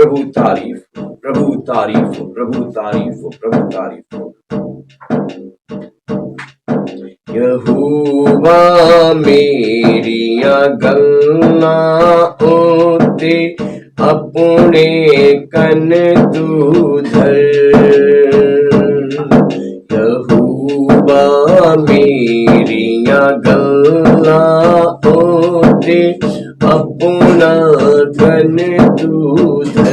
प्रभु तारीफ, प्रभु तारीफ, प्रभु तारीफ, प्रभु तारीफ। यहोवा मेरिया गल्ला ओते अपने कन तू धर। यहोवा मेरिया गल्ला ओते अपना कन तू धर।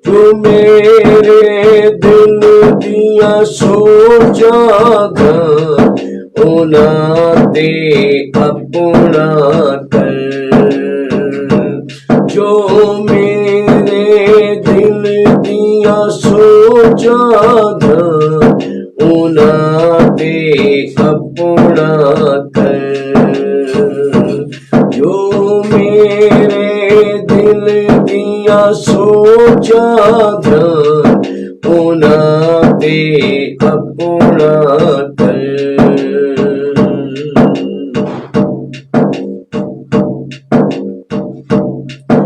तू मेरे दिल दिया सोचा ओना ते अपना कर। जो मेरे दिल दिया सोचा ओना ते अपना कर। जो मेरे दिल दिया सोचा ओना ते अपना कर।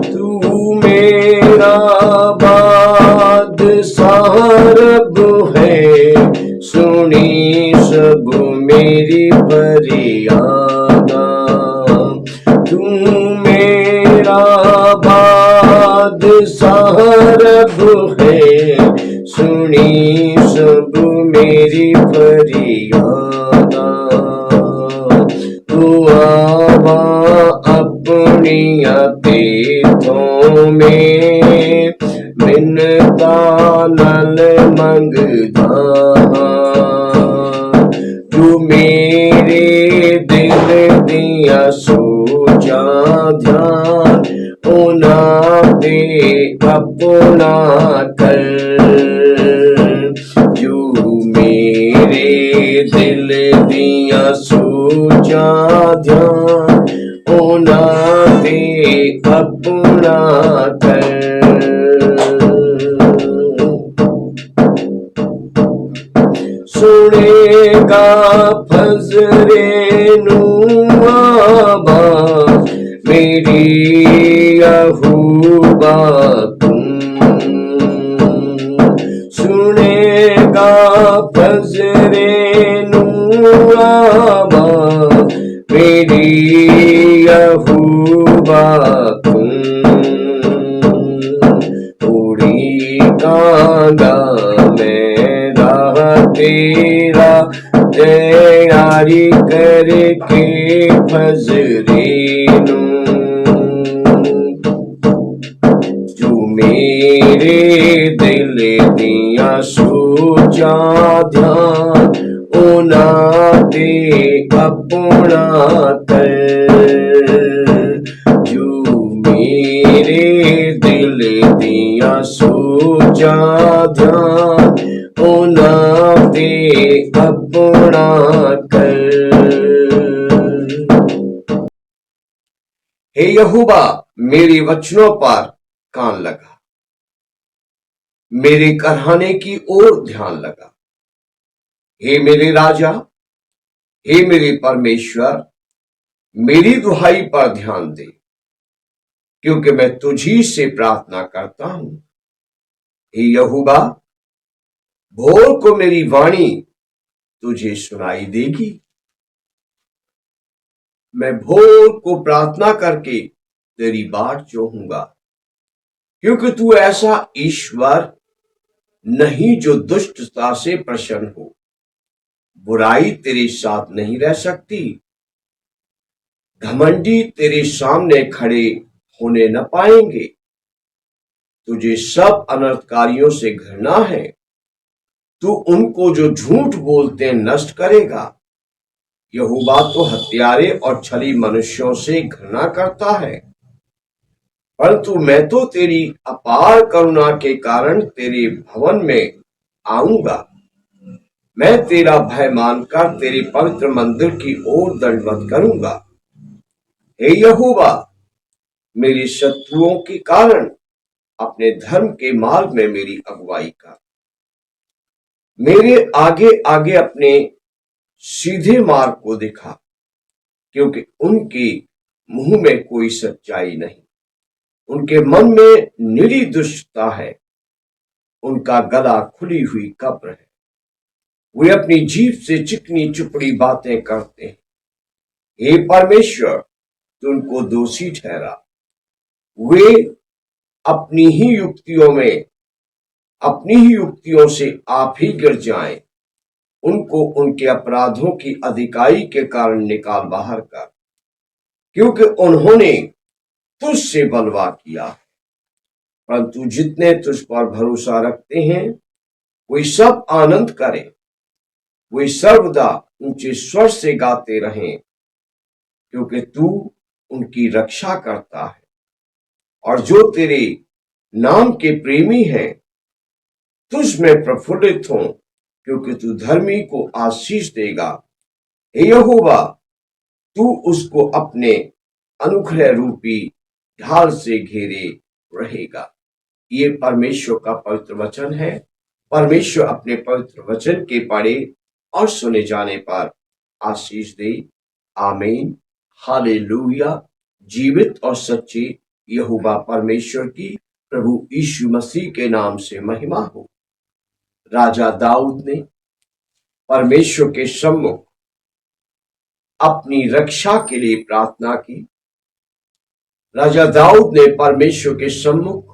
तू मेरा बादशाह रब है, सुनी सब मेरी फरियादा। तू मेरा बादशाह रब है, सुनी सब मेरी फरियादा। तू आवा अपनी तेथों में मिन्नता नल मंगदा। तू मेरे दिल दिया सोचा ध्यान ओना ते अपना कर। जो मेरे दिल दिया सोचा ध्यान ओना ते अपना कर। सुनेगा फजरे नुआबा मेरी यहोवा तुम। सुनेगा फजरे नुआबा मेरी यहोवा तुम। उड़ी कांगा मेरा तेरा तैयारी करके फजरे नू। जो मेरे दिल दिया सोचा ध्यान ओना ते अपना कर। जो मेरे दिल दिया सोचा ध्यान ओना ते अपना कर। हे यहोवा मेरे वचनों पर कान लगा, मेरे कहने की ओर ध्यान लगा। हे मेरे राजा, हे मेरे परमेश्वर, मेरी दुहाई पर ध्यान दे, क्योंकि मैं तुझी से प्रार्थना करता हूं। हे यहोवा, भोर को मेरी वाणी तुझे सुनाई देगी। मैं भोर को प्रार्थना करके तेरी बाट जोहूंगा, क्योंकि तू ऐसा ईश्वर नहीं जो दुष्टता से प्रसन्न हो। बुराई तेरे साथ नहीं रह सकती। घमंडी तेरे सामने खड़े होने न पाएंगे। तुझे सब अनर्थकारियों से घृणा है। तू उनको जो झूठ बोलते नष्ट करेगा। यहोवा तो हत्यारे और छली मनुष्यों से घृणा करता है, परंतु मैं तो तेरी अपार करुणा के कारण तेरे भवन में आऊंगा। मैं तेरा भय मानकर तेरे पवित्र मंदिर की ओर दंडवत करूंगा। हे यहोवा, मेरे शत्रुओं के कारण अपने धर्म के मार्ग में मेरी अगुवाई कर। मेरे आगे आगे अपने सीधे मार्ग को दिखा, क्योंकि उनके मुंह में कोई सच्चाई नहीं। उनके मन में निरी दुष्टता है, उनका गला खुली हुई कब्र है। वे अपनी जीभ से चिकनी चुपड़ी बातें करते हैं। हे परमेश्वर, तू उनको दोषी ठहरा। वे अपनी ही युक्तियों से आप ही गिर जाएं। उनको उनके अपराधों की अधिकाई के कारण निकाल बाहर कर, क्योंकि उन्होंने तुझसे बलवा किया। परंतु जितने तुझ पर भरोसा रखते हैं वे सब आनंद करें, वे सर्वदा ऊंचे स्वर से गाते रहें, क्योंकि तू उनकी रक्षा करता है। और जो तेरे नाम के प्रेमी हैं तुझ में प्रफुल्लित हों, क्योंकि तू धर्मी को आशीष देगा। हे यहोवा, तू उसको अपने अनुग्रह रूपी ढाल से घेरे रहेगा। ये परमेश्वर का पवित्र वचन है। परमेश्वर अपने पवित्र वचन के पढ़े और सुने जाने पर आशीष दे। आमीन। हालेलुया। जीवित और सच्चे यहोवा परमेश्वर की प्रभु यीशु मसीह के नाम से महिमा हो। राजा दाऊद ने परमेश्वर के सम्मुख अपनी रक्षा के लिए प्रार्थना की। राजा दाऊद ने परमेश्वर के सम्मुख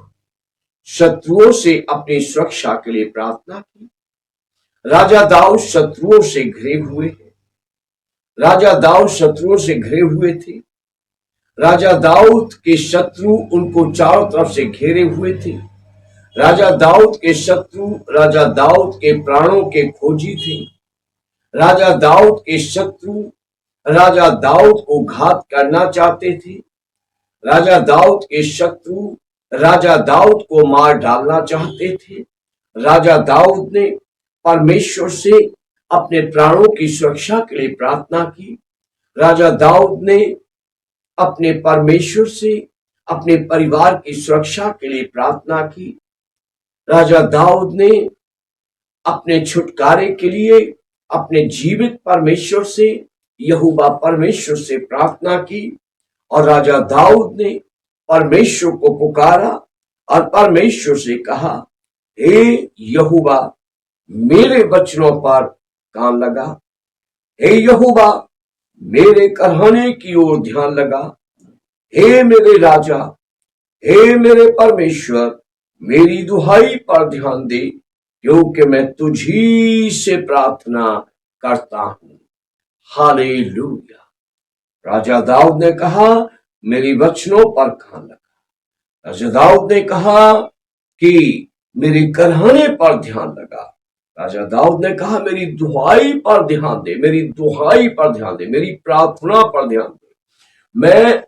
शत्रुओं से अपनी सुरक्षा के लिए प्रार्थना की। राजा दाऊद शत्रुओं से घिरे हुए हैं। राजा दाऊद शत्रुओं से घिरे हुए थे। राजा दाऊद के शत्रु उनको चारों तरफ से घेरे हुए थे। राजा दाऊद के शत्रु राजा दाऊद के प्राणों के खोजी थे। राजा दाऊद के शत्रु राजा दाऊद को घात करना चाहते थे। राजा दाऊद के शत्रु राजा दाऊद को मार डालना चाहते थे। राजा दाऊद ने परमेश्वर से अपने प्राणों की सुरक्षा के लिए प्रार्थना की। राजा दाऊद ने अपने परमेश्वर से अपने परिवार की सुरक्षा के लिए प्रार्थना की। राजा दाऊद ने अपने छुटकारे के लिए अपने जीवित परमेश्वर से यहोवा परमेश्वर से प्रार्थना की। और राजा दाऊद ने परमेश्वर को पुकारा और परमेश्वर से कहा, हे यहोवा, मेरे वचनों पर कान लगा। हे यहोवा, मेरे कहने की ओर ध्यान लगा। हे मेरे राजा, हे मेरे परमेश्वर, मेरी दुहाई पर ध्यान दे, क्योंकि मैं तुझी से प्रार्थना करता हूं। हालेलुया। राजा दाऊद ने कहा, मेरी वचनों पर कान लगा। राजा दाऊद ने कहा कि मेरे कहने पर ध्यान लगा। राजा दाऊद ने कहा, मेरी दुहाई पर ध्यान दे, मेरी दुहाई पर ध्यान दे, मेरी प्रार्थना पर ध्यान दे। मैं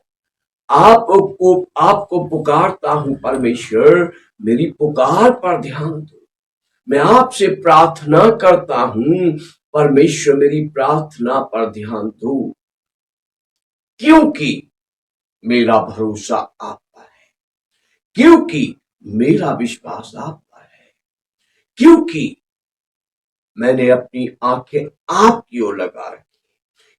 आपको पुकारता हूं परमेश्वर, मेरी पुकार पर ध्यान दो। मैं आपसे प्रार्थना करता हूं परमेश्वर, मेरी प्रार्थना पर ध्यान दो, क्योंकि मेरा भरोसा आप पर है, क्योंकि मेरा विश्वास आप पर है, क्योंकि मैंने अपनी आंखें आपकी ओर लगा रखी,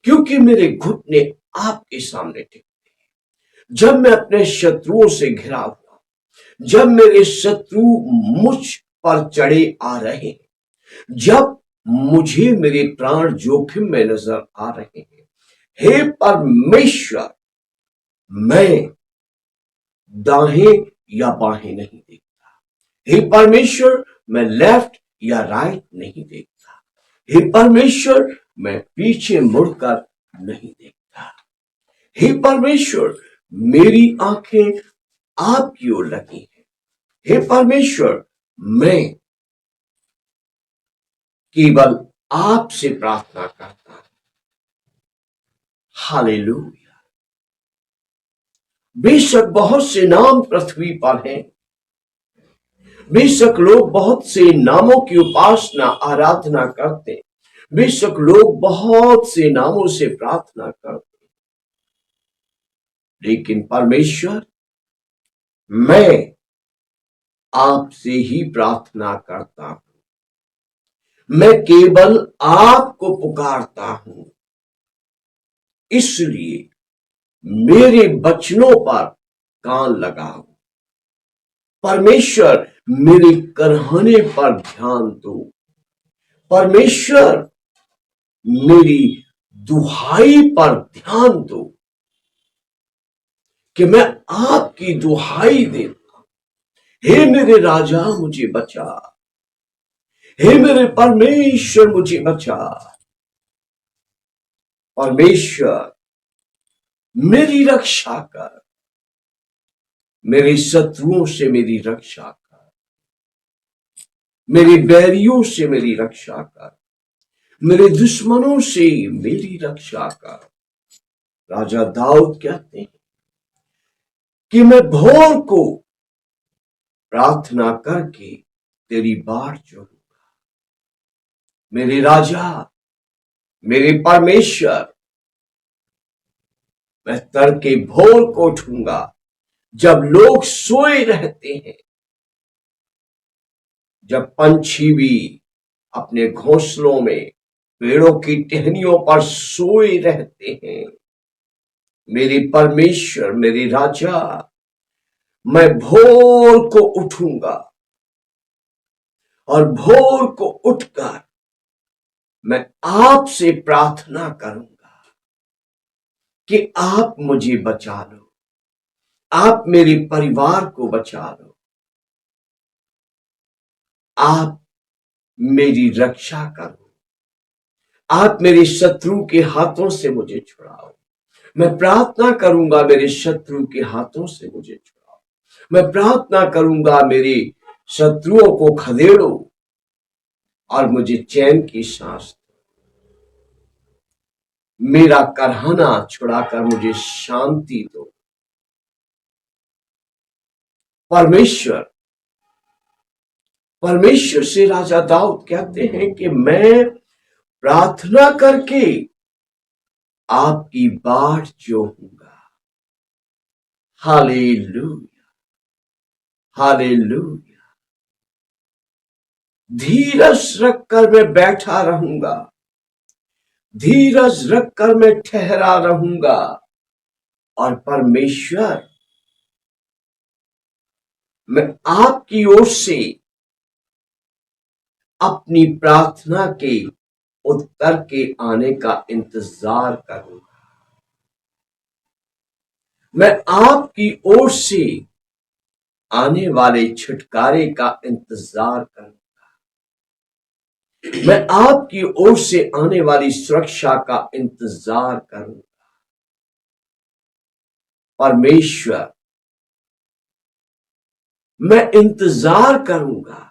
क्योंकि मेरे घुटने आपके सामने टिकते हैं। जब मैं अपने शत्रुओं से घिरा हुआ, जब मेरे शत्रु मुझ पर चढ़े आ रहे हैं, जब मुझे मेरे प्राण जोखिम में नजर आ रहे हैं, हे परमेश्वर, मैं दाएं या बाहें नहीं देखता। हे परमेश्वर, मैं लेफ्ट या राइट नहीं देखता। हे परमेश्वर, मैं पीछे मुड़कर नहीं देखता। हे परमेश्वर, मेरी आंखें आपकी ओर लगी हैं। हे परमेश्वर, मैं केवल आपसे प्रार्थना करता हूं। हालेलुया। बेशक बहुत से नाम पृथ्वी पर हैं, बेशक लोग बहुत से नामों की उपासना आराधना करते हैं, बेशक लोग बहुत से नामों से प्रार्थना करते हैं, लेकिन परमेश्वर, मैं आपसे ही प्रार्थना करता हूं। मैं केवल आपको पुकारता हूं, इसलिए मेरे वचनों पर कान लगाओ। परमेश्वर मेरे करहाने पर ध्यान दो। परमेश्वर मेरी दुहाई पर ध्यान दो कि मैं आपकी दुहाई देता। हे मेरे राजा मुझे बचा, हे मेरे परमेश्वर मुझे बचा। परमेश्वर मेरी रक्षा कर, मेरे शत्रुओं से मेरी रक्षा कर, मेरे बैरियों से मेरी रक्षा कर, मेरे दुश्मनों से मेरी रक्षा कर। राजा दाऊद कहते हैं कि मैं भोर को प्रार्थना करके तेरी बाट जोहूंगा। मेरे राजा, मेरे परमेश्वर, मैं तड़के भोर को उठूंगा जब लोग सोए रहते हैं, जब पंछी भी अपने घोंसलों में पेड़ों की टहनियों पर सोए रहते हैं। मेरे परमेश्वर, मेरे राजा, मैं भोर को उठूंगा और भोर को उठकर मैं आपसे प्रार्थना करूंगा कि आप मुझे बचा लो, आप मेरे परिवार को बचा लो, आप मेरी रक्षा करो, आप मेरे शत्रु के हाथों से मुझे छुड़ाओ। मैं प्रार्थना करूंगा मेरे शत्रु के हाथों से मुझे छुड़ाओ। मैं प्रार्थना करूंगा मेरे शत्रुओं को खदेड़ो और मुझे चैन की सांस दो। मेरा करहाना छुड़ाकर मुझे शांति दो। परमेश्वर से राजा दाऊद कहते हैं कि मैं प्रार्थना करके आपकी बाट जोहूंगा। Hallelujah, hallelujah. धीरज रखकर मैं बैठा रहूंगा, धीरज रखकर मैं ठहरा रहूंगा। और परमेश्वर, मैं आपकी ओर से अपनी प्रार्थना के उत्तर के आने का इंतजार करूंगा। मैं आपकी ओर से आने वाले छुटकारे का इंतजार करूंगा। मैं आपकी ओर से आने वाली सुरक्षा का इंतजार करूंगा। परमेश्वर, मैं इंतजार करूंगा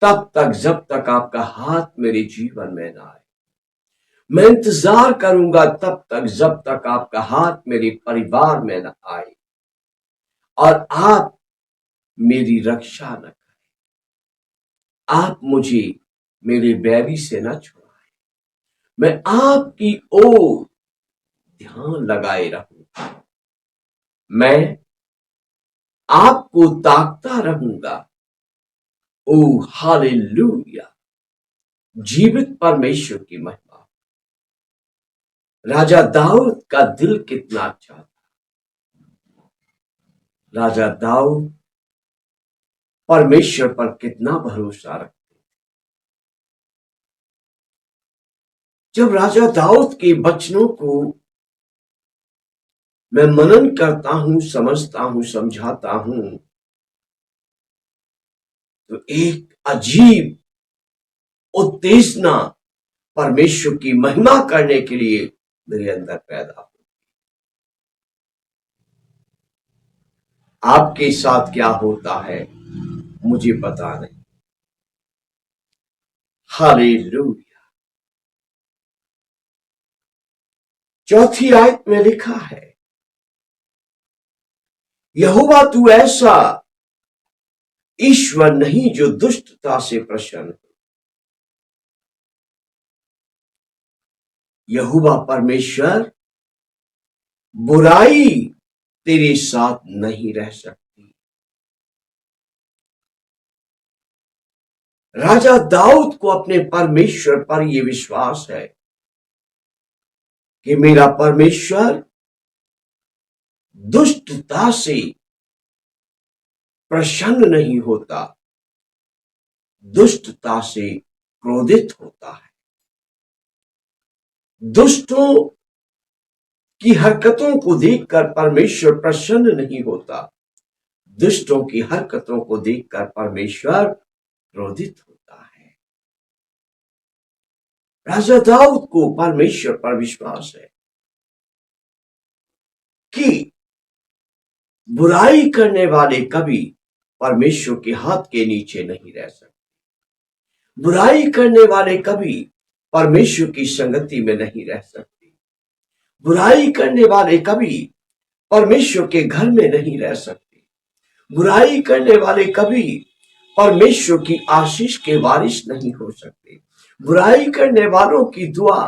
तब तक जब तक आपका हाथ मेरे जीवन में ना आए। मैं इंतजार करूंगा तब तक जब तक आपका हाथ मेरे परिवार में न आए और आप मेरी रक्षा न करें। आप मुझे मेरे बैरी से न छुड़ाएं। मैं आपकी ओर ध्यान लगाए रहूंगा। मैं आपको ताकता रहूंगा। ओ हालेलुया, जीवित परमेश्वर की महिमा। राजा दाऊद का दिल कितना अच्छा था। राजा दाऊद परमेश्वर पर कितना भरोसा रखते। जब राजा दाऊद के वचनों को मैं मनन करता हूं, समझता हूं, समझाता हूं, तो एक अजीब उत्तेजना परमेश्वर की महिमा करने के लिए मेरे अंदर पैदा हो। आपके साथ क्या होता है मुझे पता नहीं। हालेलुया। चौथी आयत में लिखा है, यहोवा तू ऐसा ईश्वर नहीं जो दुष्टता से प्रसन्न हो। यहोवा परमेश्वर बुराई तेरे साथ नहीं रह सकती। राजा दाऊद को अपने परमेश्वर पर यह विश्वास है कि मेरा परमेश्वर दुष्टता से प्रसन्न नहीं होता, दुष्टता से क्रोधित होता है। दुष्टों की हरकतों को देखकर परमेश्वर प्रसन्न नहीं होता, दुष्टों की हरकतों को देखकर परमेश्वर क्रोधित होता है। राजा दाऊद को परमेश्वर पर विश्वास है कि बुराई करने वाले कभी परमेश्वर के हाथ के नीचे नहीं रह सकते, बुराई करने वाले कभी परमेश्वर की संगति में नहीं रह सकते, बुराई करने वाले कभी परमेश्वर के घर में नहीं रह सकते, बुराई करने वाले कभी परमेश्वर की आशीष के वारिस नहीं हो सकते, बुराई करने वालों की दुआ,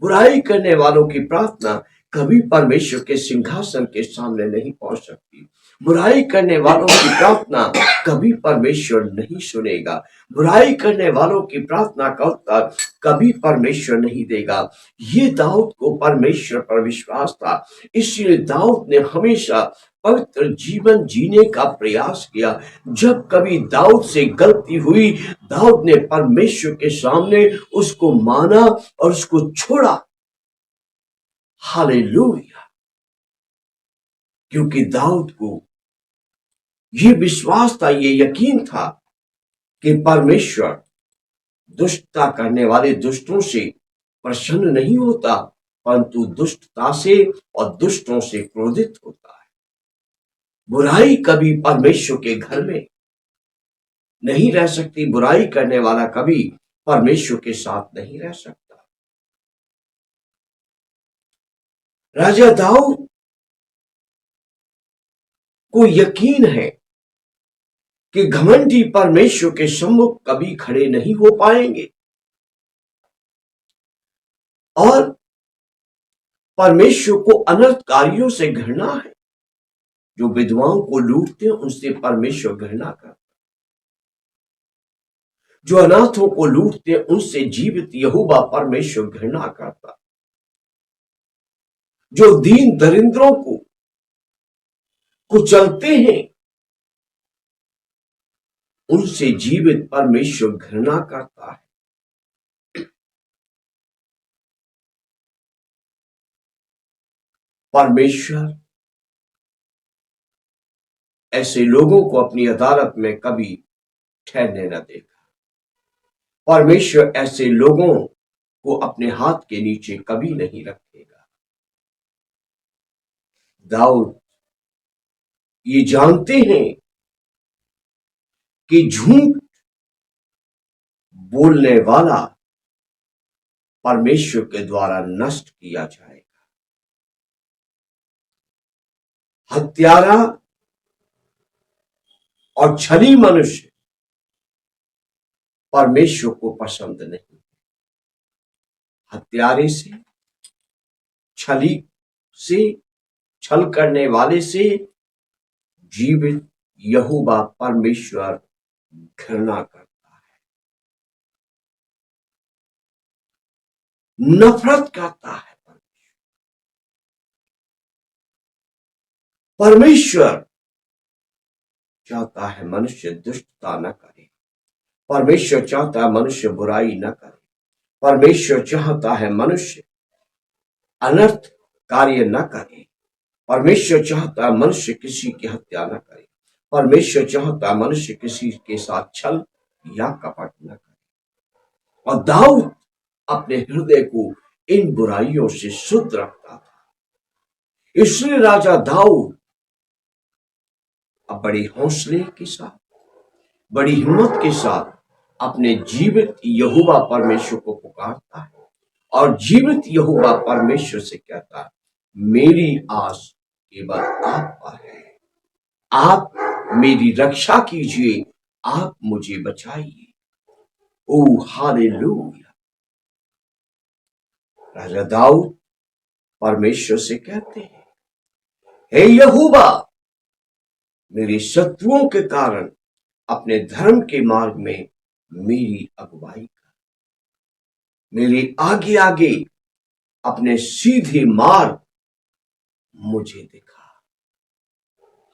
बुराई करने वालों की प्रार्थना कभी परमेश्वर के सिंहासन के सामने नहीं पहुंच सकती, बुराई करने वालों की प्रार्थना कभी परमेश्वर नहीं सुनेगा, बुराई करने वालों की प्रार्थना का उत्तर कभी परमेश्वर नहीं देगा। ये दाऊद को परमेश्वर पर विश्वास था, इसलिए दाऊद ने हमेशा पवित्र जीवन जीने का प्रयास किया। जब कभी दाऊद से गलती हुई, दाऊद ने परमेश्वर के सामने उसको माना और उसको छोड़ा। हालेलुया! क्योंकि दाऊद को ये विश्वास था, ये यकीन था कि परमेश्वर दुष्टता करने वाले दुष्टों से प्रसन्न नहीं होता, परंतु दुष्टता से और दुष्टों से क्रोधित होता है। बुराई कभी परमेश्वर के घर में नहीं रह सकती, बुराई करने वाला कभी परमेश्वर के साथ नहीं रह सकता। राजा दाऊद को यकीन है कि घमंडी परमेश्वर के सम्मुख कभी खड़े नहीं हो पाएंगे और परमेश्वर को अनर्थकारियों से घृणा है। जो विधवाओं को लूटते हैं उनसे परमेश्वर घृणा करता, जो अनाथों को लूटते हैं उनसे जीवित यहोवा परमेश्वर घृणा करता, जो दीन दरिद्रों को कुचलते हैं उनसे जीवित परमेश्वर घृणा करता है। परमेश्वर ऐसे लोगों को अपनी अदालत में कभी ठहरने न देगा, परमेश्वर ऐसे लोगों को अपने हाथ के नीचे कभी नहीं रखेगा। दाऊद ये जानते हैं कि झूठ बोलने वाला परमेश्वर के द्वारा नष्ट किया जाएगा। हत्यारा और छली मनुष्य परमेश्वर को पसंद नहीं। हत्यारे से, छली से, छल करने वाले से जीवित यहोवा परमेश्वर घृणा करता है, नफरत करता है। परमेश्वर चाहता है मनुष्य दुष्टता न करे, परमेश्वर चाहता है मनुष्य बुराई न करे, परमेश्वर चाहता है मनुष्य अनर्थ कार्य न करे, परमेश्वर चाहता है मनुष्य किसी की हत्या न करे, परमेश्वर चाहता है मनुष्य किसी के साथ छल या कपट न करे। और दाऊद अपने हृदय को इन बुराइयों से शुद्ध रखता था, इसलिए राजा दाऊद अब बड़ी हौसले के साथ, बड़ी हिम्मत के साथ अपने जीवित यहोवा परमेश्वर को पुकारता है और जीवित यहोवा परमेश्वर से कहता है, मेरी आस केवल आप पर है, आप मेरी रक्षा कीजिए, आप मुझे बचाइए। ओ हालेलुया! राजा दाऊद परमेश्वर से कहते हैं, हे यहोवा, मेरे शत्रुओं के कारण अपने धर्म के मार्ग में मेरी अगुवाई कर, मेरे आगे आगे अपने सीधे मार्ग मुझे दिखा।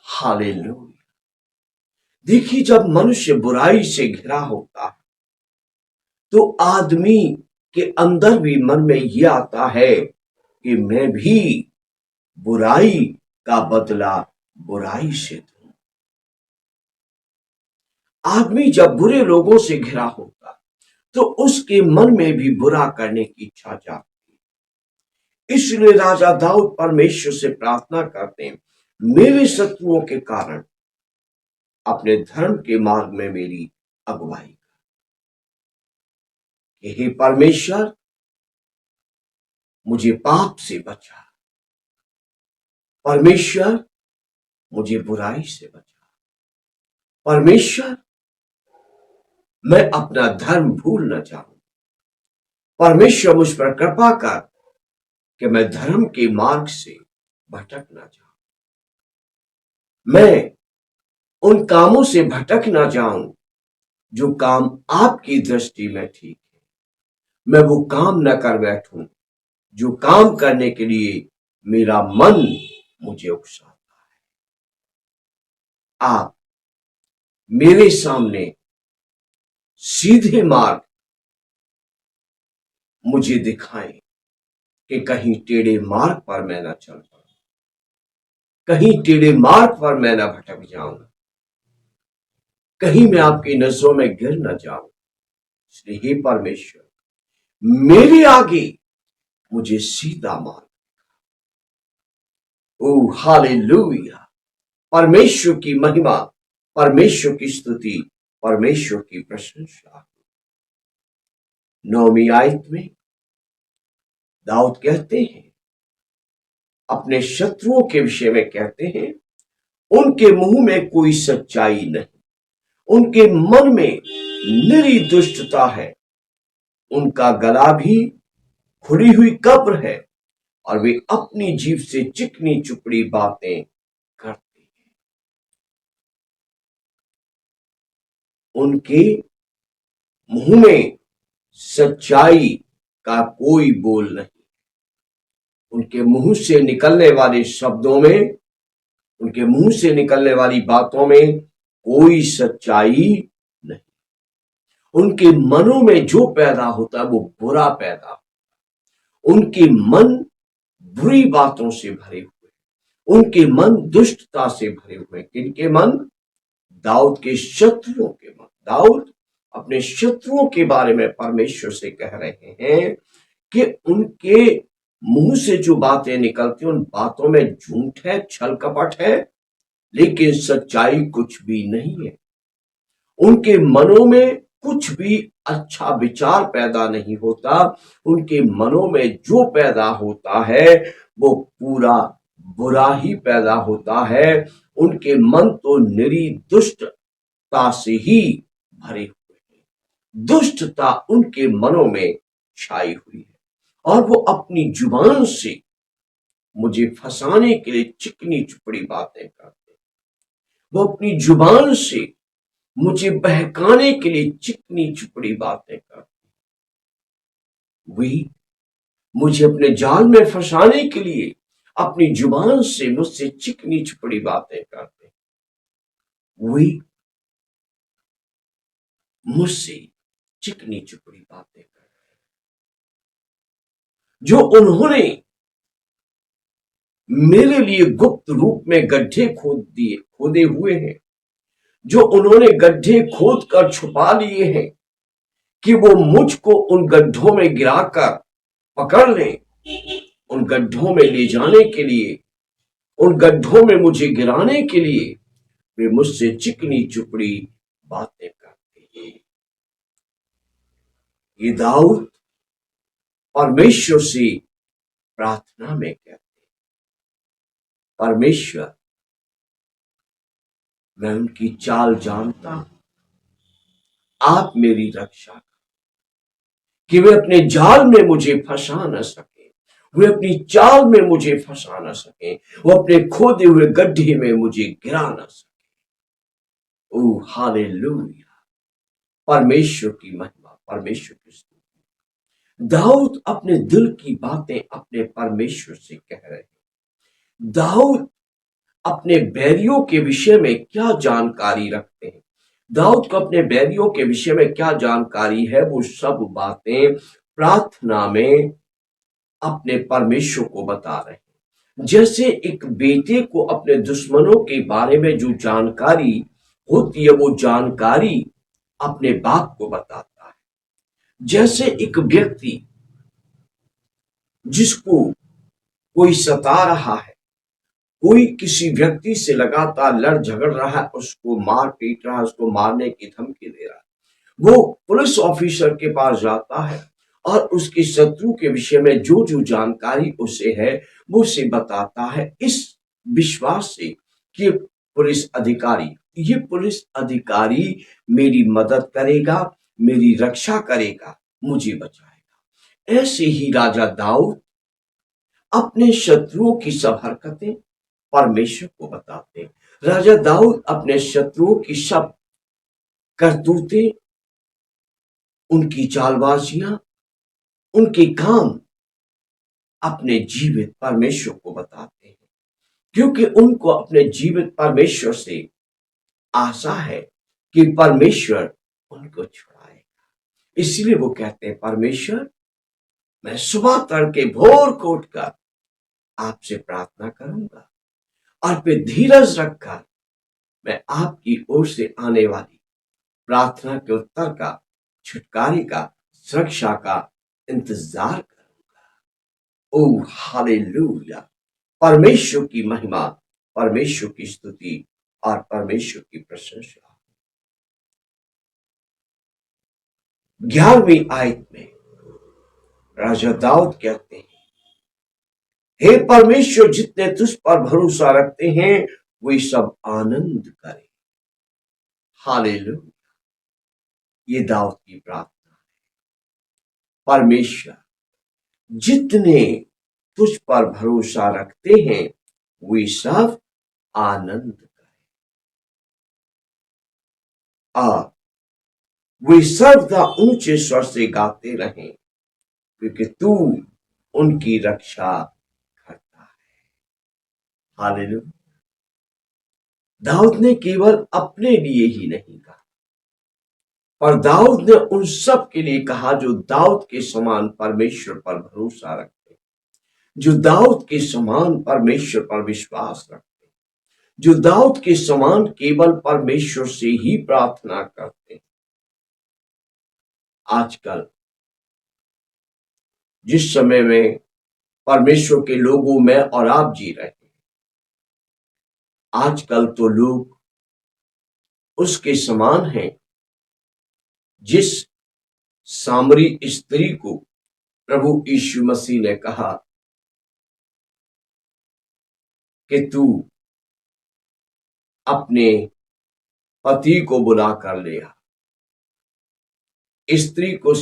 हालेलुया! देखिए, जब मनुष्य बुराई से घिरा होता है तो आदमी के अंदर भी मन में यह आता है कि मैं भी बुराई का बदला बुराई से दूं। आदमी जब बुरे लोगों से घिरा होता तो उसके मन में भी बुरा करने की इच्छा जागती। इसलिए राजा दाऊद परमेश्वर से प्रार्थना करते हैं, मेरे शत्रुओं के कारण अपने धर्म के मार्ग में मेरी अगुवाई कर। हे परमेश्वर, मुझे पाप से बचा। परमेश्वर, मुझे बुराई से बचा। परमेश्वर, मैं अपना धर्म भूल न जाऊं। परमेश्वर, मुझ पर कृपा कर कि मैं धर्म के मार्ग से भटक न जाऊं। मैं उन कामों से भटक न जाऊं जो काम आपकी दृष्टि में ठीक है। मैं वो काम न कर बैठूं जो काम करने के लिए मेरा मन मुझे उकसाता है। आप मेरे सामने सीधे मार्ग मुझे दिखाएं कि कहीं टेढ़े मार्ग पर मैं न चल पड़ूं, कहीं टेढ़े मार्ग पर मैं न भटक जाऊं, कहीं मैं आपकी नजरों में गिर न जाऊं। इसलिए हे परमेश्वर, मेरे आगे मुझे सीधा मार्ग। ओ हालेलुया! परमेश्वर की महिमा, परमेश्वर की स्तुति, परमेश्वर की प्रशंसा। 9वीं आयत में दाऊद कहते हैं, अपने शत्रुओं के विषय में कहते हैं, उनके मुंह में कोई सच्चाई नहीं, उनके मन में निरी दुष्टता है, उनका गला भी खुली हुई कब्र है और वे अपनी जीभ से चिकनी चुपड़ी बातें करते हैं। उनके मुंह में सच्चाई का कोई बोल नहीं। उनके मुंह से निकलने वाले शब्दों में, उनके मुंह से निकलने वाली बातों में कोई सच्चाई नहीं। उनके मनों में जो पैदा होता है वो बुरा पैदा होता है। उनके मन बुरी बातों से भरे हुए, उनके मन दुष्टता से भरे हुए। किनके मन? दाऊद के शत्रुओं के मन। दाऊद अपने शत्रुओं के बारे में परमेश्वर से कह रहे हैं कि उनके मुंह से जो बातें निकलती उन बातों में झूठ है, छल कपट है, लेकिन सच्चाई कुछ भी नहीं है। उनके मनों में कुछ भी अच्छा विचार पैदा नहीं होता। उनके मनों में जो पैदा होता है वो पूरा बुरा ही पैदा होता है। उनके मन तो निरी दुष्टता से ही भरे हुए हैं। दुष्टता उनके मनों में छाई हुई है और वो अपनी जुबान से मुझे फंसाने के लिए चिकनी चुपड़ी बातें करते हैं। वो अपनी जुबान से मुझे बहकाने के लिए चिकनी चुपड़ी बातें करते। वे मुझे अपने जाल में फंसाने के लिए अपनी जुबान से मुझसे चिकनी चुपड़ी बातें करते। वे मुझसे चिकनी चुपड़ी बातें कर रहे, जो उन्होंने मेरे लिए गुप्त रूप में गड्ढे खोदे हुए हैं, जो उन्होंने गड्ढे खोद कर छुपा लिए हैं कि वो मुझको उन गड्ढों में गिराकर पकड़ लें, उन गड्ढों में ले जाने के लिए, उन गड्ढों में मुझे गिराने के लिए वे मुझसे चिकनी चुपड़ी बातें करते हैं। ये दाऊद परमेश्वर से प्रार्थना में कहते हैं, परमेश्वर, मैं उनकी चाल जानता हूं, आप मेरी रक्षा करें कि वे अपने जाल में मुझे फंसा न सके, वे अपनी चाल में मुझे फंसा न सके, वो अपने खोदे हुए गड्ढे में मुझे गिरा न सके। ओ हालेलुया! परमेश्वर की महिमा, परमेश्वर की स्तुति। दाऊद अपने दिल की बातें अपने परमेश्वर से कह रहे हैं। दाऊद अपने बैरियों के विषय में क्या जानकारी रखते हैं, दाऊद को अपने बैरियों के विषय में क्या जानकारी है, वो सब बातें प्रार्थना में अपने परमेश्वर को बता रहे हैं। जैसे एक बेटे को अपने दुश्मनों के बारे में जो जानकारी होती है, वो जानकारी अपने बाप को बताता है। जैसे एक व्यक्ति जिसको कोई सता रहा है, कोई किसी व्यक्ति से लगातार लड़ झगड़ रहा है, उसको मार पीट रहा है, उसको मारने की धमकी दे रहा है, वो पुलिस ऑफिसर के पास जाता है और उसके शत्रु के विषय में जो जो जानकारी उसे है वो उसे बताता है, इस विश्वास से कि ये पुलिस अधिकारी मेरी मदद करेगा, मेरी रक्षा करेगा, मुझे बचाएगा। ऐसे ही राजा दाऊद अपने शत्रुओं की सब हरकतें परमेश्वर को बताते हैं। राजा दाऊद अपने शत्रुओं की सब करतूतें, उनकी चालबाजियां, उनके काम अपने जीवित परमेश्वर को बताते हैं, क्योंकि उनको अपने जीवित परमेश्वर से आशा है कि परमेश्वर उनको छुड़ाएगा। इसलिए वो कहते हैं, परमेश्वर, मैं सुबह तड़के भोर को उठकर आपसे प्रार्थना करूंगा और फिर धीरज रखकर मैं आपकी ओर से आने वाली प्रार्थना के उत्तर का, छुटकारे का, सुरक्षा का इंतजार करूंगा। ओ हालेलुया! परमेश्वर की महिमा, परमेश्वर की स्तुति और परमेश्वर की प्रशंसा। 11वीं आयत में राजा दाऊद कहते हैं, हे परमेश्वर, जितने तुझ पर भरोसा रखते हैं वे सब आनंद करें। हालेलुया! ये दाऊद की प्रार्थना है। परमेश्वर, जितने तुझ पर भरोसा रखते हैं वे सब आनंद करें और वे सर्वदा ऊंचे स्वर से गाते रहें, क्योंकि तू उनकी रक्षा करता है। हालेलुया! दाऊद ने केवल अपने लिए ही नहीं कहा, पर दाऊद ने उन सब के लिए कहा जो दाऊद के समान परमेश्वर पर भरोसा रखते, जो दाऊद के समान परमेश्वर पर विश्वास रखते, जो दाऊद के समान केवल परमेश्वर से ही प्रार्थना करते। आजकल जिस समय में परमेश्वर के लोगों में और आप जी रहे हैं, आजकल तो लोग उसके समान हैं जिस सामरी स्त्री को प्रभु यीशु मसीह ने कहा कि तू अपने पति को बुला कर ले आ। स्त्री को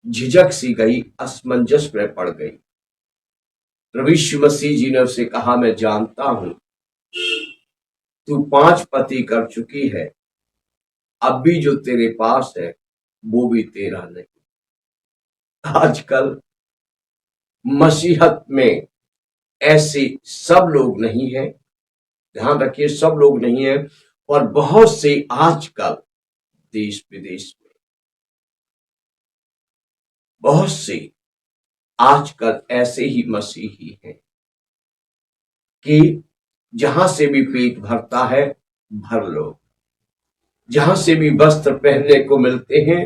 झिझक सी गई, असमंजस में पड़ गई। प्रभु यीशु मसीह जी ने उसे कहा, मैं जानता हूं तू 5 पति कर चुकी है, अब भी जो तेरे पास है वो भी तेरा नहीं। आजकल मसीहत में ऐसे सब लोग नहीं है, ध्यान रखिए, सब लोग नहीं है, और बहुत से आजकल देश विदेश में बहुत से आजकल ऐसे ही मसीही हैं कि जहां से भी पेट भरता है भर लो, जहां से भी वस्त्र पहनने को मिलते हैं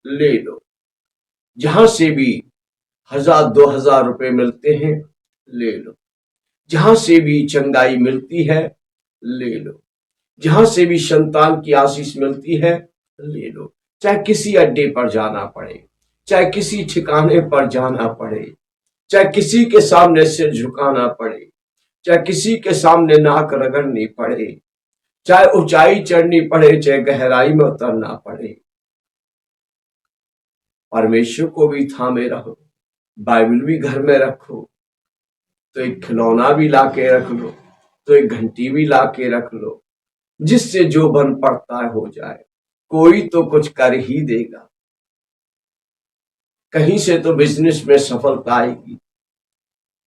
ले लो, जहां से भी 1000-2000 रुपए मिलते हैं ले लो, जहां से भी चंगाई मिलती है ले लो, जहां से भी संतान की आशीष मिलती है ले लो, चाहे किसी अड्डे पर जाना पड़े, चाहे किसी ठिकाने पर जाना पड़े, चाहे किसी के सामने सिर झुकाना पड़े, चाहे किसी के सामने नाक रगड़नी पड़े, चाहे ऊंचाई चढ़नी पड़े, चाहे गहराई में उतरना पड़े, परमेश्वर को भी थामे रहो। बाइबल भी घर में रखो, तो एक खिलौना भी लाके रख लो, तो एक घंटी भी लाके रख लो, जिससे जो बन पड़ता है हो जाए। कोई तो कुछ कर ही देगा, कहीं से तो बिजनेस में सफलता आएगी,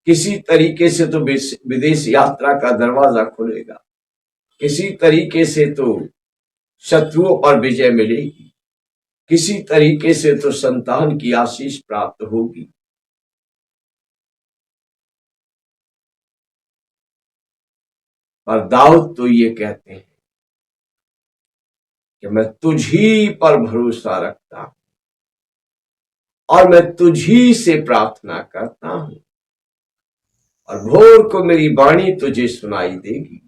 किसी तरीके से तो विदेश यात्रा का दरवाजा खुलेगा, किसी तरीके से तो शत्रुओं पर विजय मिलेगी, किसी तरीके से तो संतान की आशीष प्राप्त होगी। पर दाऊद तो ये कहते हैं कि मैं तुझी पर भरोसा रखता हूं और मैं तुझी से प्रार्थना करता हूं और भोर को मेरी वाणी तुझे सुनाई देगी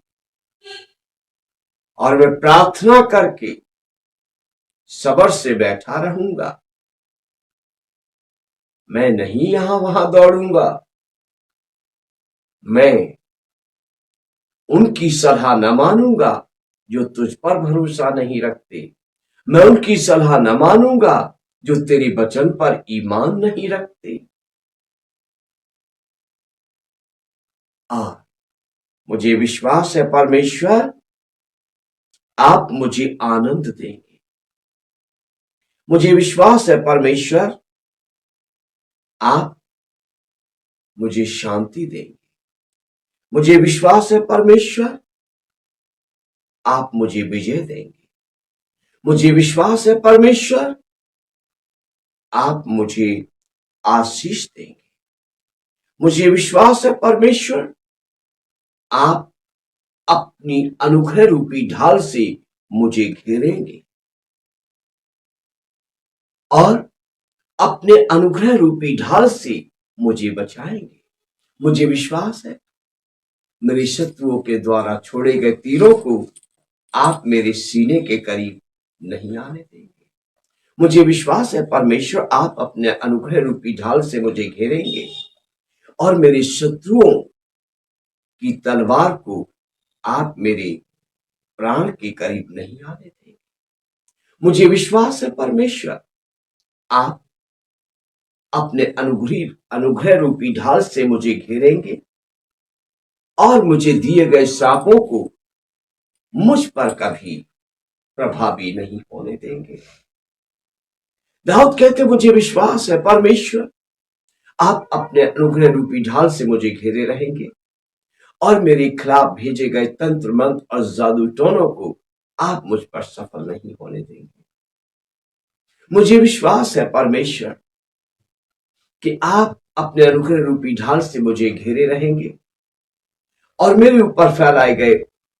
और मैं प्रार्थना करके सबर से बैठा रहूंगा। मैं नहीं यहां वहां दौड़ूंगा, मैं उनकी सलाह न मानूंगा जो तुझ पर भरोसा नहीं रखते, मैं उनकी सलाह न मानूंगा जो तेरे वचन पर ईमान नहीं रखते। मुझे विश्वास है परमेश्वर आप मुझे आनंद देंगे, मुझे विश्वास है परमेश्वर आप मुझे शांति देंगे, मुझे विश्वास है परमेश्वर आप मुझे विजय देंगे, मुझे विश्वास है परमेश्वर आप मुझे आशीष देंगे, मुझे विश्वास है परमेश्वर आप अपनी अनुग्रह रूपी ढाल से मुझे घेरेंगे और अपने अनुग्रह रूपी ढाल से मुझे बचाएंगे। मुझे विश्वास है मेरे शत्रुओं के द्वारा छोड़े गए तीरों को आप मेरे सीने के करीब नहीं आने देंगे। मुझे विश्वास है परमेश्वर आप अपने अनुग्रह रूपी ढाल से मुझे घेरेंगे और मेरे शत्रुओं की तलवार को आप मेरे प्राण के करीब नहीं आने देंगे। मुझे विश्वास है परमेश्वर आप अपने अनुग्रह रूपी ढाल से मुझे घेरेंगे और मुझे दिए गए श्रापों को मुझ पर कभी प्रभावी नहीं होने देंगे। दाऊद कहते मुझे विश्वास है परमेश्वर आप अपने अनुग्रह रूपी ढाल से मुझे घेरे रहेंगे और मेरे खिलाफ भेजे गए तंत्र मंत्र और जादू टोनों को आप मुझ पर सफल नहीं होने देंगे। मुझे विश्वास है परमेश्वर कि आप अपने अनुग्रह रूपी ढाल से मुझे घेरे रहेंगे और मेरे ऊपर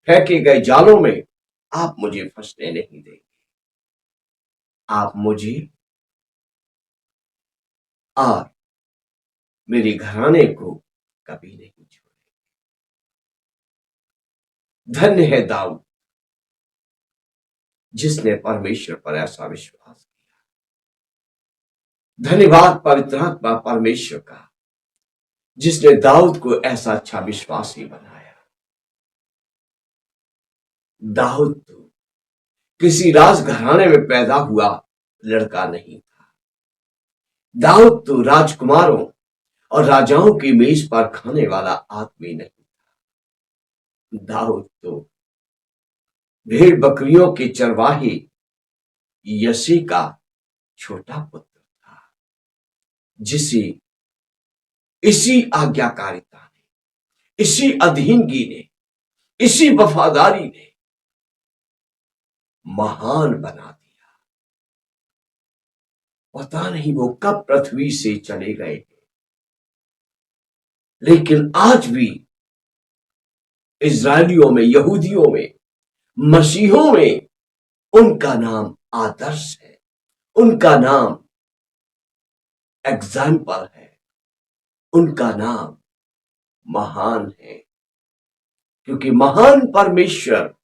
फेंके गए जालों में आप मुझे फंसने नहीं देंगे। आप मुझे और मेरे घराने को कभी नहीं छोड़ेंगे। धन्य है दाऊद जिसने परमेश्वर पर ऐसा विश्वास किया। धन्यवाद पवित्र आत्मा परमेश्वर का जिसने दाऊद को ऐसा अच्छा विश्वासी बनाया। दाऊद तो किसी राजघराने में पैदा हुआ लड़का नहीं था। दाऊद तो राजकुमारों और राजाओं की मेज पर खाने वाला आदमी नहीं था। दाऊद तो भेड़ बकरियों के चरवाहे यसी का छोटा पुत्र था जिसे इसी आज्ञाकारिता ने, इसी अधीनगी ने, इसी वफादारी ने महान बना दिया। पता नहीं वो कब पृथ्वी से चले गए, लेकिन आज भी इजरायलियों में, यहूदियों में, मसीहों में उनका नाम आदर्श है, उनका नाम एग्जाम्पल है, उनका नाम महान है, क्योंकि महान परमेश्वर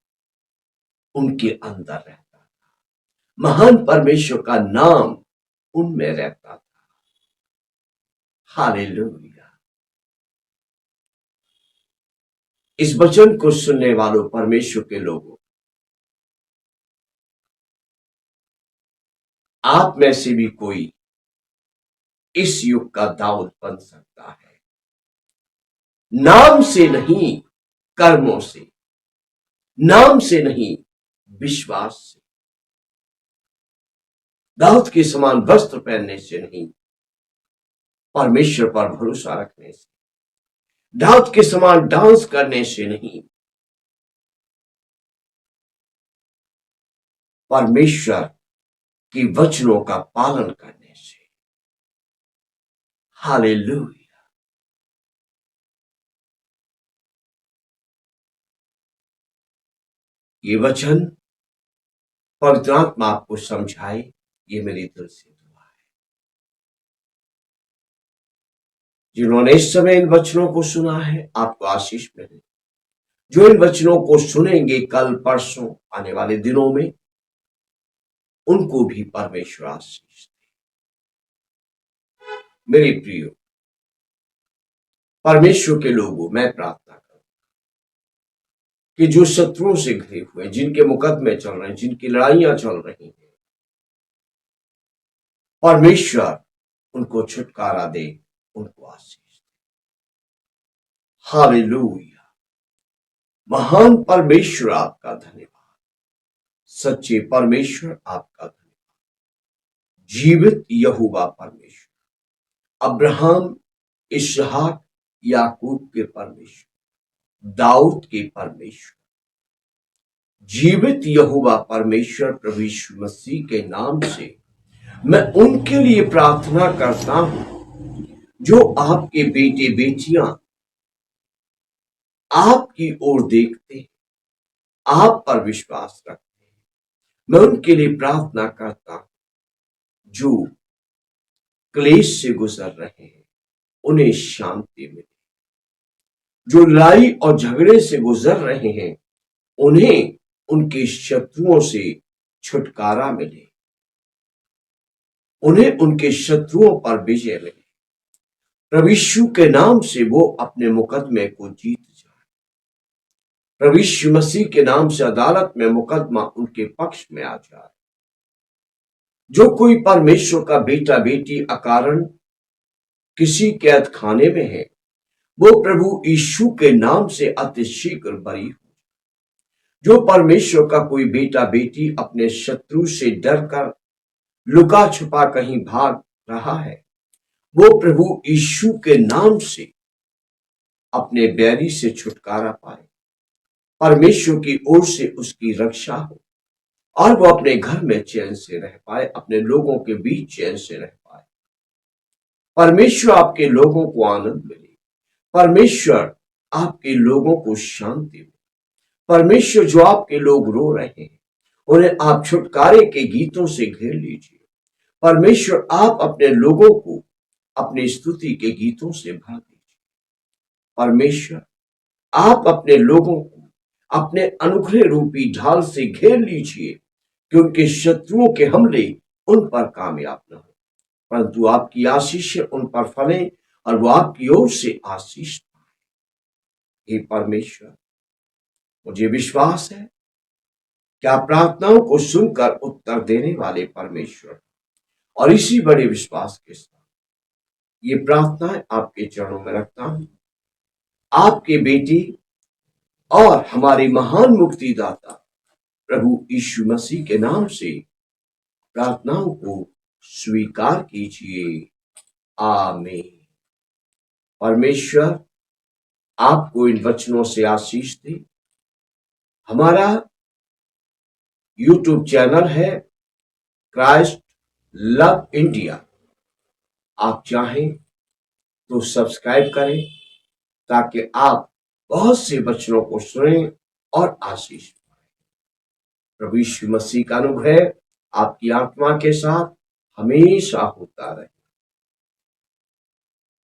उनके अंदर रहता था, महान परमेश्वर का नाम उनमें रहता था। हालेलुया। इस वचन को सुनने वालों परमेश्वर के लोगों, आप में से भी कोई इस युग का दाऊद बन सकता है, नाम से नहीं कर्मों से, नाम से नहीं विश्वास से, दाऊद के समान वस्त्र पहनने से नहीं, परमेश्वर पर भरोसा रखने से, दाऊद के समान डांस करने से नहीं, परमेश्वर की वचनों का पालन करने से। हालेलुया। ये वचन पवित्र आत्मा आपको समझाए, ये मेरी दिल से दुआ है। जिन्होंने इस समय इन वचनों को सुना है, आपको आशीष मिले। जो इन वचनों को सुनेंगे कल परसों आने वाले दिनों में, उनको भी परमेश्वर आशीष दे। मेरे प्रियो परमेश्वर के लोगों, मैं प्रार्थना करूं कि जो शत्रुओं से घिरे हुए, जिनके मुकदमे चल रहे हैं, जिनकी लड़ाइयां चल रही हैं, परमेश्वर उनको छुटकारा दे, उनको आशीष दे। हालेलुया। महान परमेश्वर आपका धन्यवाद, सच्चे परमेश्वर आपका धन्यवाद, जीवित यहोवा परमेश्वर, अब्राहम, इसहाक, याकूब के परमेश्वर, दाऊद के परमेश्वर, जीवित यहोवा परमेश्वर प्रभु यीशु मसीह के नाम से मैं उनके लिए प्रार्थना करता हूं जो आपके बेटे बेटियां आपकी ओर देखते हैं, आप पर विश्वास रखते हैं। मैं उनके लिए प्रार्थना करता हूं जो क्लेश से गुजर रहे हैं, उन्हें शांति मिले। जो लड़ाई और झगड़े से गुजर रहे हैं, उन्हें उनके शत्रुओं से छुटकारा मिले, उन्हें उनके शत्रुओं पर विजय मिले। प्रभु यीशु के नाम से वो अपने मुकदमे को जीत जाए। प्रभु यीशु मसीह के नाम से अदालत में मुकदमा उनके पक्ष में आ जाए। जो कोई परमेश्वर का बेटा बेटी अकारण किसी कैद खाने में है, वो प्रभु यीशु के नाम से अति शीघ्र बरी हो। जो परमेश्वर का कोई बेटा बेटी अपने शत्रु से डरकर लुका छुपा कहीं भाग रहा है, वो प्रभु यीशु के नाम से अपने बैरी से छुटकारा पाए, परमेश्वर की ओर से उसकी रक्षा हो और वो अपने घर में चैन से रह पाए, अपने लोगों के बीच चैन से रह पाए। परमेश्वर आपके लोगों को आनंद मिले, परमेश्वर आपके लोगों को शांति मिले। परमेश्वर जो आपके लोग रो रहे हैं, उन्हें आप छुटकारे के गीतों से घेर लीजिए। परमेश्वर आप अपने लोगों को अपनी स्तुति के गीतों से भर दीजिए। परमेश्वर आप अपने लोगों को अपने अनुग्रह रूपी ढाल से घेर लीजिए कि उनके शत्रुओं के हमले उन पर कामयाब न हो, परंतु आपकी आशीषें उन पर फलें और वो आपकी ओर से आशीष पाए। हे परमेश्वर, मुझे विश्वास है कि आप प्रार्थनाओं को सुनकर उत्तर देने वाले परमेश्वर, और इसी बड़े विश्वास के साथ ये प्रार्थनाएं आपके चरणों में रखता हूं। आपके बेटी और हमारे महान मुक्तिदाता प्रभु यीशु मसीह के नाम से प्रार्थनाओं को स्वीकार कीजिए। आमीन। परमेश्वर आपको इन वचनों से आशीष दे। हमारा यूट्यूब चैनल है क्राइस्ट लव इंडिया। आप चाहें तो सब्सक्राइब करें ताकि आप बहुत से वचनों को सुनें और आशीष पाएं। प्रभु यीशु मसीह का अनुग्रह आपकी आत्मा के साथ हमेशा होता रहे।